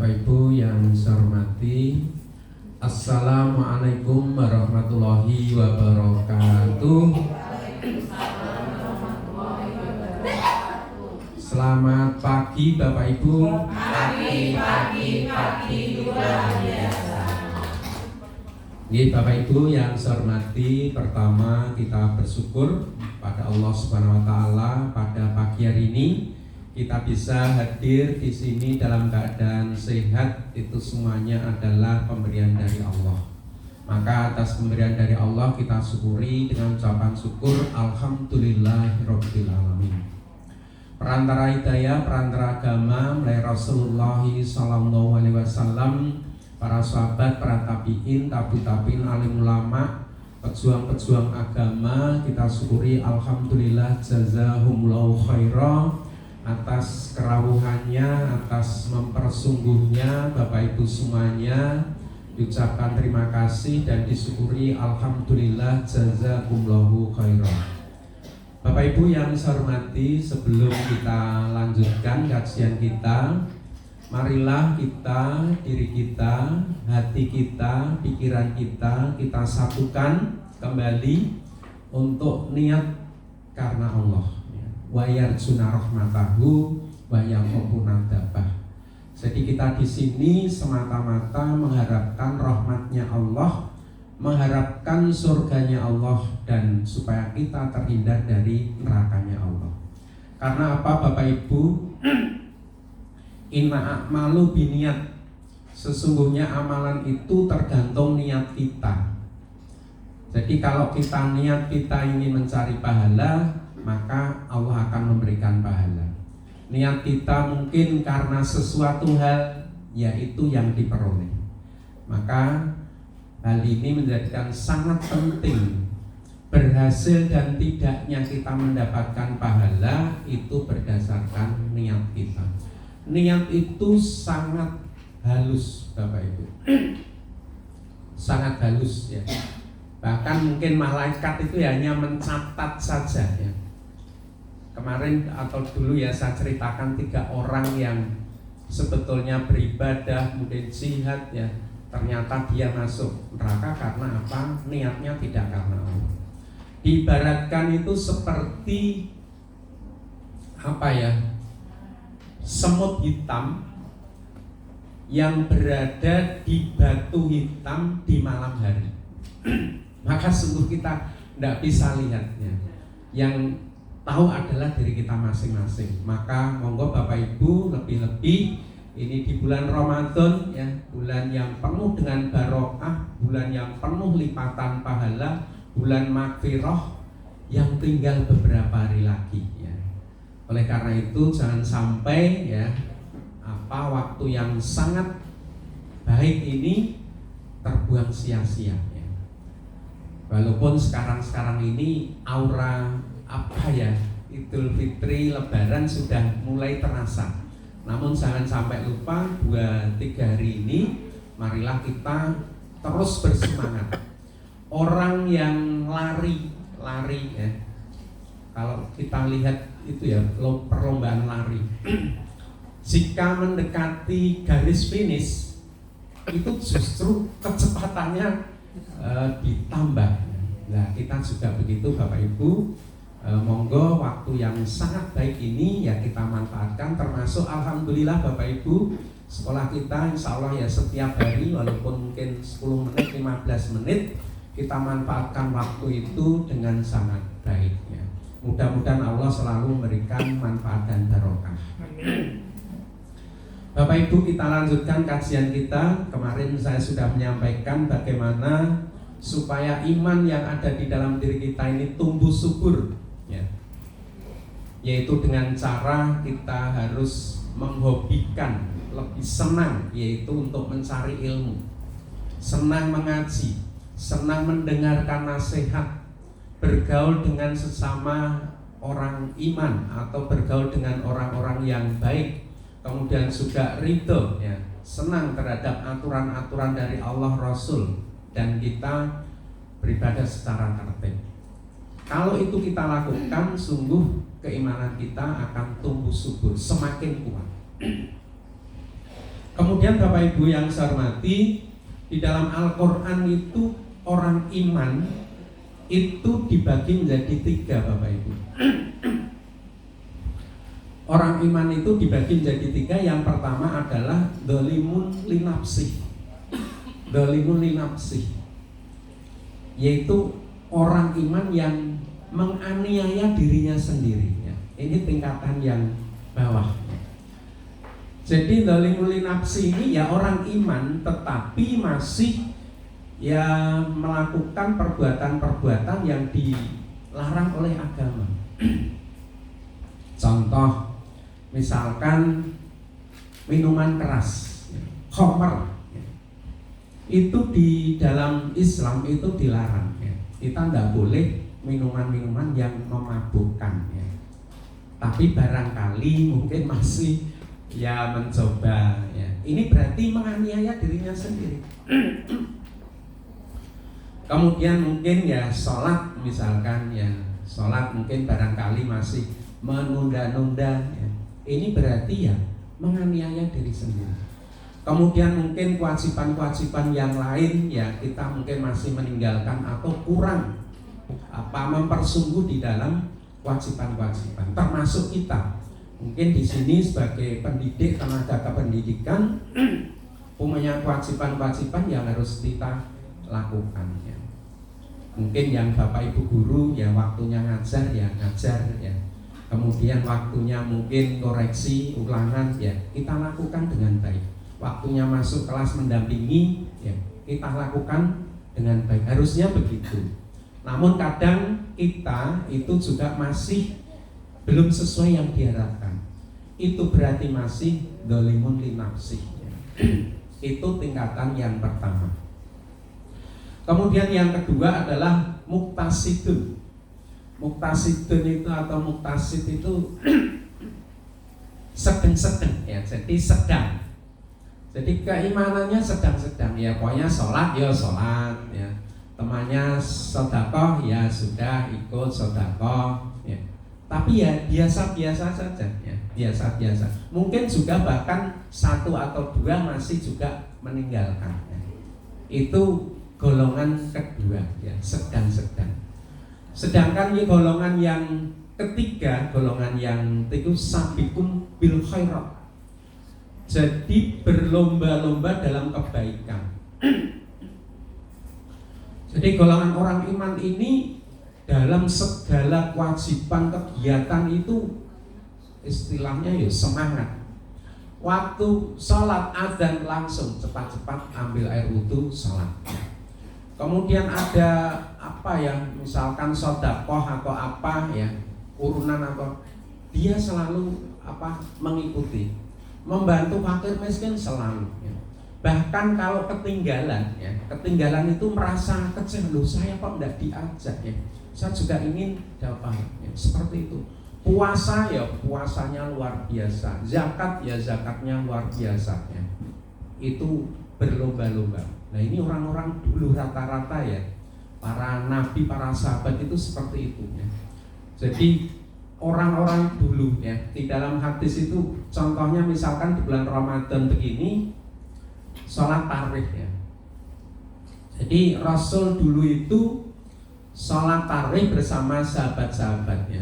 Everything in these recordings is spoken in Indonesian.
Bapak Ibu yang saya hormati, Assalamualaikum warahmatullahi wabarakatuh. Selamat pagi Bapak Ibu. Pagi luar biasa. Bapak Ibu yang saya hormati, pertama kita bersyukur pada Allah Subhanahu wa taala pada pagi hari ini kita bisa hadir di sini dalam keadaan sehat. Itu semuanya adalah pemberian dari Allah. Maka atas pemberian dari Allah kita syukuri dengan ucapan syukur alhamdulillahirabbil alamin. Perantara hidayah, perantara agama mulai Rasulullah sallallahu alaihi wasallam, para sahabat, para tabi'in, tabi'in, alim ulama, pejuang-pejuang agama, kita syukuri alhamdulillah jazahumullahu khairah atas kerawuhannya, atas mempersungguhnya Bapak Ibu semuanya. Diucapkan terima kasih dan disyukuri alhamdulillah jazakumullahu khairan. Bapak Ibu yang saya hormati, sebelum kita lanjutkan kajian kita, marilah kita, diri kita, hati kita, pikiran kita satukan kembali untuk niat karena Allah. Wa yarjuna rahmatahu wa yakhafuna dzabah. Jadi kita di sini semata-mata mengharapkan rahmatnya Allah, mengharapkan surganya Allah, dan supaya kita terhindar dari nerakanya Allah. Karena apa Bapak Ibu? Inna a'malu biniyat. Sesungguhnya amalan itu tergantung niat kita. Jadi kalau kita niat kita ingin mencari pahala, maka Allah akan memberikan pahala. Niat kita mungkin karena sesuatu hal, yaitu yang diperoleh. Maka hal ini menjadikan sangat penting. Berhasil dan tidaknya kita mendapatkan pahala itu berdasarkan niat kita. Niat itu sangat halus Bapak Ibu. Sangat halus ya. Bahkan mungkin malaikat itu hanya mencatat saja ya. Kemarin atau dulu ya saya ceritakan 3 orang yang sebetulnya beribadah, kemudian jihad ya, ternyata dia masuk neraka karena apa? Niatnya tidak karena Allah. Diibaratkan itu seperti apa ya? Semut hitam yang berada di batu hitam di malam hari. Maka sungguh kita tidak bisa lihatnya. Yang tahu adalah diri kita masing-masing. Maka monggo Bapak Ibu, lebih-lebih ini di bulan Ramadan ya, bulan yang penuh dengan barokah, bulan yang penuh lipatan pahala, bulan magfirah yang tinggal beberapa hari lagi ya. Oleh karena itu jangan sampai ya waktu yang sangat baik ini terbuang sia-sia ya. Walaupun sekarang ini aura Idul Fitri, Lebaran sudah mulai terasa. Namun jangan sampai lupa 2-3 hari ini marilah kita terus bersemangat. Orang yang lari ya. Kalau kita lihat itu ya perlombaan lari. Jika mendekati garis finish itu justru kecepatannya ditambah. Nah, kita juga begitu Bapak Ibu. Monggo waktu yang sangat baik ini ya kita manfaatkan, termasuk alhamdulillah Bapak Ibu sekolah kita insya Allah ya setiap hari walaupun mungkin 10 menit 15 menit kita manfaatkan waktu itu dengan sangat baik ya. Mudah-mudahan Allah selalu memberikan manfaat dan barokah. Bapak Ibu, kita lanjutkan kajian kita. Kemarin saya sudah menyampaikan bagaimana supaya iman yang ada di dalam diri kita ini tumbuh subur ya. Yaitu dengan cara kita harus menghobikan, lebih senang, yaitu untuk mencari ilmu, senang mengaji, senang mendengarkan nasihat, bergaul dengan sesama orang iman atau bergaul dengan orang-orang yang baik, kemudian juga ridho ya, senang terhadap aturan-aturan dari Allah Rasul, dan kita beribadah secara tertib. Kalau itu kita lakukan, sungguh keimanan kita akan tumbuh subur, semakin kuat. Kemudian Bapak Ibu yang saya hormati, di dalam Al-Quran itu orang iman itu dibagi menjadi 3 Bapak Ibu. Orang iman itu dibagi menjadi 3. Yang pertama adalah dzalimun linafsih. Dzalimun linafsih, yaitu orang iman yang menganiaya dirinya sendiri. Ini tingkatan yang bawah. Jadi dzalimun linafsih ini ya orang iman tetapi masih ya melakukan perbuatan-perbuatan yang dilarang oleh agama. Contoh, misalkan minuman keras, khamr, itu di dalam Islam itu dilarang. Kita tidak boleh minuman-minuman yang memabukkan. Tapi barangkali mungkin masih ya mencoba. Ini berarti menganiaya dirinya sendiri. Kemudian mungkin ya sholat, misalkan ya sholat mungkin barangkali masih menunda-nunda. Ini berarti ya menganiaya diri sendiri. Kemudian mungkin kewajiban-kewajiban yang lain ya kita mungkin masih meninggalkan atau kurang mempersungguh di dalam kewajiban-kewajiban, termasuk kita. Mungkin di sini sebagai pendidik, tenaga kependidikan punya kewajiban-kewajiban yang harus kita lakukan. Mungkin yang Bapak Ibu guru ya waktunya ngajar ya ngajar ya. Kemudian waktunya mungkin koreksi ulangan ya kita lakukan dengan baik. Waktunya masuk kelas mendampingi ya kita lakukan dengan baik. Harusnya begitu. Namun kadang kita itu juga masih belum sesuai yang diharapkan. Itu berarti masih dzalimun linafsih. Itu tingkatan yang pertama. Kemudian yang kedua adalah muktasidun. Muktasidun itu atau muktasid itu sedang-sedang ya, jadi sedang. Jadi keimanannya sedang-sedang ya, pokoknya sholat ya sholat ya. Temannya sedekah ya sudah ikut sedekah ya. Tapi ya biasa-biasa saja ya, biasa-biasa. Mungkin juga bahkan 1 atau 2 masih juga meninggalkan ya. Itu golongan kedua ya, sedang-sedang. Sedangkan ini golongan yang ketiga, golongan yang itu sabiqun bil khairat. Jadi berlomba-lomba dalam kebaikan. Jadi golongan orang iman ini dalam segala kewajiban kegiatan itu istilahnya ya semangat. Waktu sholat adzan langsung cepat-cepat ambil air wudhu sholat. Kemudian ada apa ya, misalkan sedekah atau apa ya, urunan atau dia selalu mengikuti, membantu fakir miskin selalu. Ya. Bahkan kalau ketinggalan, ya, ketinggalan itu merasa kecewa, saya kok tidak diajak ya. Saya juga ingin dapat, ya, seperti itu. Puasa ya puasanya luar biasa, zakat ya zakatnya luar biasa ya. Itu berlomba-lomba. Nah ini orang-orang dulu rata-rata ya, para nabi, para sahabat itu seperti itu ya. Jadi orang-orang dulu ya, di dalam hadis itu contohnya misalkan di bulan Ramadan begini, sholat tarawih ya. Jadi Rasul dulu itu sholat tarawih bersama sahabat-sahabatnya.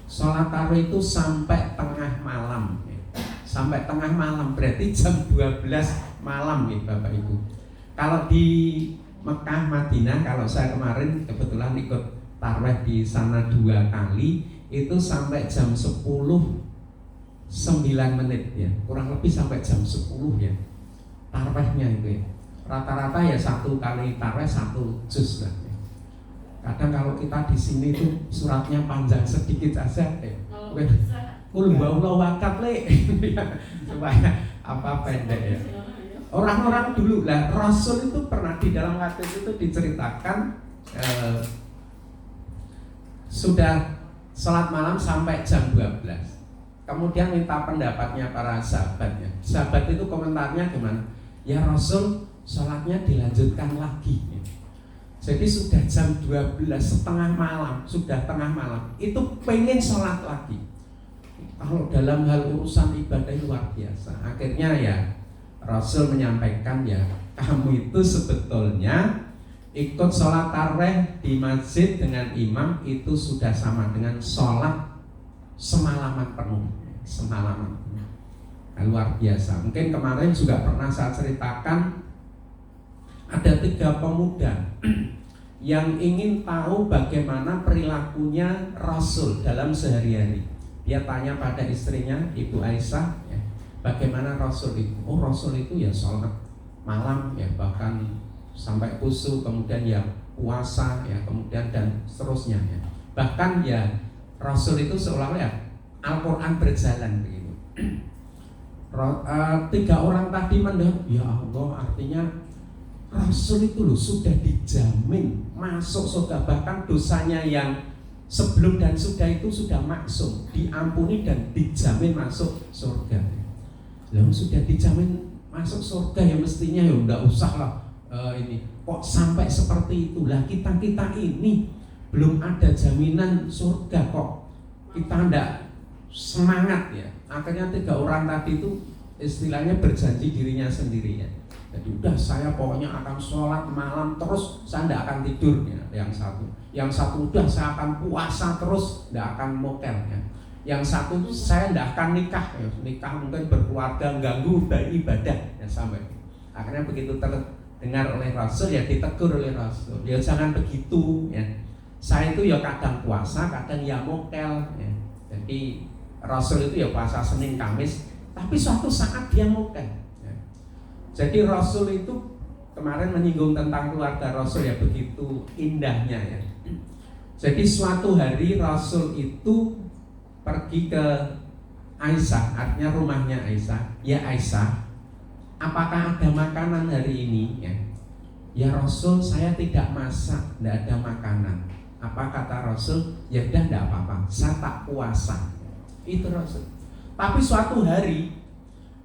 Sholat tarawih itu sampai tengah malam ya. Sampai tengah malam berarti jam 12 malam ya Bapak Ibu. Kalau di Mekah, Madinah, kalau saya kemarin kebetulan ikut tarawih di sana 2 kali, itu sampai jam 10 9 menit ya, kurang lebih sampai jam 10 ya tarawihnya itu ya. Rata-rata ya 1 kali tarawih 1 juz lah ya. Kadang kalau kita di sini tuh suratnya panjang sedikit aja ya. Kul baulah wakat le supaya pendek ya. Orang-orang dulu lah, Rasul itu pernah di dalam hadis itu diceritakan sudah sholat malam sampai jam 12. Kemudian minta pendapatnya para sahabatnya. Sahabat itu komentarnya gimana? Ya Rasul, sholatnya dilanjutkan lagi. Jadi sudah jam 12 setengah malam, sudah tengah malam, itu pengen sholat lagi. Kalau dalam hal urusan ibadah luar biasa. Akhirnya ya Rasul menyampaikan ya, kamu itu sebetulnya ikut sholat tarawih di masjid dengan imam itu sudah sama dengan sholat semalaman penuh. Semalaman penuh. Nah, luar biasa. Mungkin kemarin juga pernah saya ceritakan ada 3 pemuda yang ingin tahu bagaimana perilakunya Rasul dalam sehari-hari. Dia tanya pada istrinya, Ibu Aisyah, ya, bagaimana Rasul itu? Oh, Rasul itu ya sholat malam ya, bahkan sampai khusyuk, kemudian ya puasa ya, kemudian dan seterusnya ya. Bahkan ya Rasul itu seolah-olah ya Al-Quran berjalan begitu. 3 orang tadi mendengar, ya Allah, artinya Rasul itu loh sudah dijamin masuk surga, bahkan dosanya yang sebelum dan sudah itu sudah maksum, diampuni dan dijamin masuk surga. Lalu sudah dijamin masuk surga ya mestinya ya enggak usah lah ini kok sampai seperti itulah. Kita ini belum ada jaminan surga kok kita enggak semangat ya. Akhirnya 3 orang tadi itu istilahnya berjanji dirinya sendiri ya. Jadi udah saya pokoknya akan sholat malam terus, saya tidak akan tidur ya. Yang satu udah saya akan puasa terus, tidak akan mokel ya. Yang satu saya tidak akan nikah ya. Nikah mungkin berkeluarga ganggu ibadah ya, sampai. Akhirnya begitu terdengar oleh Rasul ya ditegur oleh Rasul. Ya jangan begitu ya. Saya itu ya kadang puasa, kadang ya mokel ya. Jadi Rasul itu ya puasa Senin Kamis, tapi suatu saat dia mokel ya. Jadi Rasul itu kemarin menyinggung tentang keluarga Rasul ya, begitu indahnya ya. Jadi suatu hari Rasul itu pergi ke Aisyah, artinya rumahnya Aisyah. Ya Aisyah, apakah ada makanan hari ini ya? Ya Rasul, saya tidak masak, tidak ada makanan. Apa kata Rasul? Ya udah tidak apa-apa, saya tak puasa. Itu Rasul. Tapi suatu hari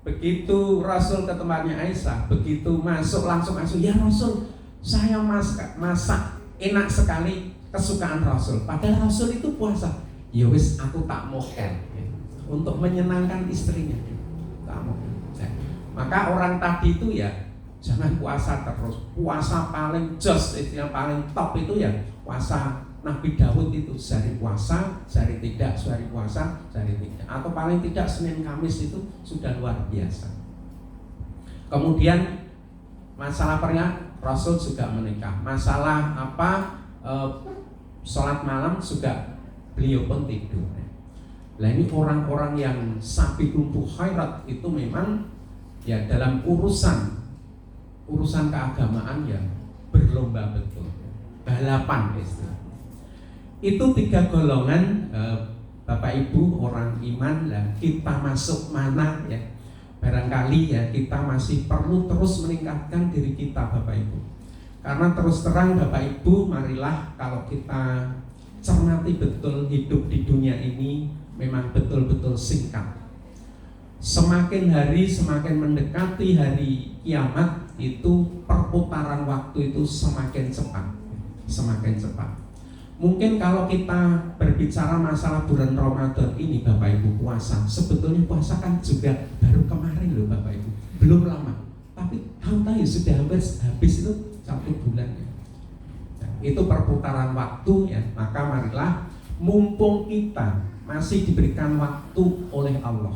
begitu Rasul ke tempatnya Aisyah, begitu masuk langsung masuk, ya Rasul, saya masak enak sekali, kesukaan Rasul. Padahal Rasul itu puasa. Ya wis, aku tak mokel ya, untuk menyenangkan istrinya. Tak mokel. Ya. Maka orang tadi itu ya jangan puasa terus. Puasa paling jos, yang paling top itu ya puasa Nabi Daud itu, sehari puasa, sehari tidak, sehari puasa, sehari tidak, atau paling tidak Senin Kamis itu sudah luar biasa. Kemudian masalah pernyataan Rasul juga menikah. Masalah sholat malam juga beliau pun tidur. Nah ini orang-orang yang sabiqun khairat itu memang ya dalam urusan keagamaan ya berlomba betul, balapan istilah. Itu 3 golongan Bapak Ibu orang iman lah. Kita masuk mana ya? Barangkali ya kita masih perlu terus meningkatkan diri kita Bapak Ibu. Karena terus terang Bapak Ibu, marilah kalau kita cermati betul hidup di dunia ini memang betul-betul singkat. Semakin hari semakin mendekati hari kiamat itu perputaran waktu itu semakin cepat. Semakin cepat. Mungkin kalau kita berbicara masalah bulan Ramadan ini Bapak Ibu puasa, sebetulnya puasa kan juga baru kemarin loh Bapak Ibu, belum lama. Tapi tahu-tahu sudah hampir habis itu 1 bulan ya. Nah, itu perputaran waktu ya. Maka marilah mumpung kita masih diberikan waktu oleh Allah,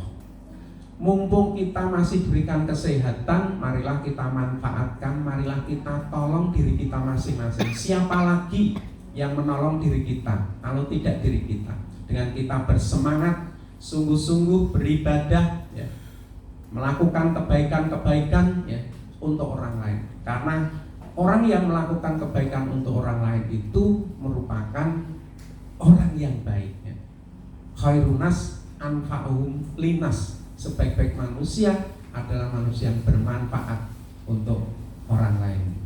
mumpung kita masih diberikan kesehatan, marilah kita manfaatkan, marilah kita tolong diri kita masing-masing. Siapa lagi yang menolong diri kita kalau tidak diri kita? Dengan kita bersemangat sungguh-sungguh beribadah ya, melakukan kebaikan-kebaikan ya untuk orang lain. Karena orang yang melakukan kebaikan untuk orang lain itu merupakan orang yang baik ya. Khairunas anfa'uhum linas, sebaik-baik manusia adalah manusia yang bermanfaat untuk orang lain.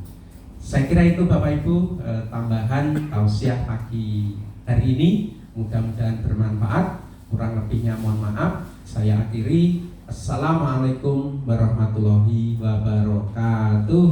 Saya kira itu Bapak Ibu tambahan tausiah pagi hari ini, mudah-mudahan bermanfaat. Kurang lebihnya mohon maaf. Saya akhiri. Assalamualaikum warahmatullahi wabarakatuh.